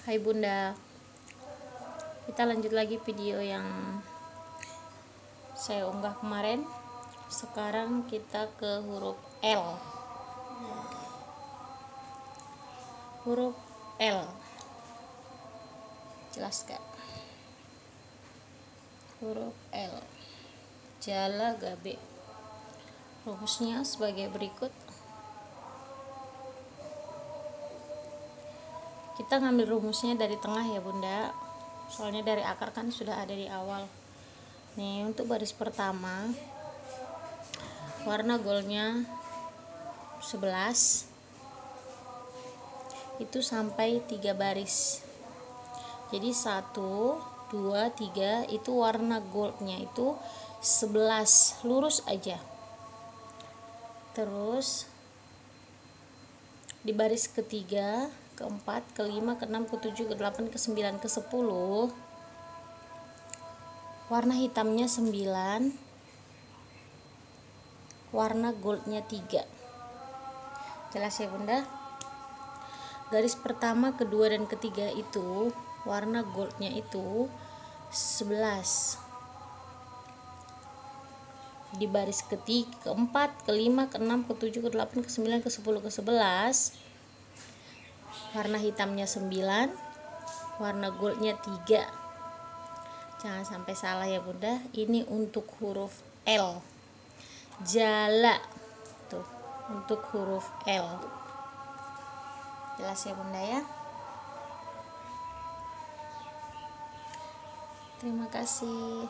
Hai Bunda, kita lanjut lagi video yang saya unggah kemarin. Sekarang kita ke huruf L. Huruf L, jelaskan. Huruf L, jala gabe. Rumusnya sebagai berikut. Kita ngambil rumusnya dari tengah ya Bunda, soalnya dari akar kan sudah ada di awal. Nih, untuk baris pertama warna goldnya 11 itu sampai 3 baris. Jadi 1, 2, 3 itu warna goldnya itu 11 lurus aja. Terus di baris ketiga, keempat, kelima, keenam, ketujuh, kedelapan, ke-9, ke-10 warna hitamnya 9, warna goldnya 3. Jelas ya Bunda? Garis pertama, kedua, dan ketiga itu warna goldnya itu 11. Di baris ketiga, keempat, kelima, keenam, ketujuh, kedelapan, ke-9, ke-10, ke-11 warna hitamnya 9, warna goldnya 3. Jangan sampai salah ya Bunda. Ini untuk huruf L, jala tuh, untuk huruf L. Jelas ya Bunda ya? Terima kasih.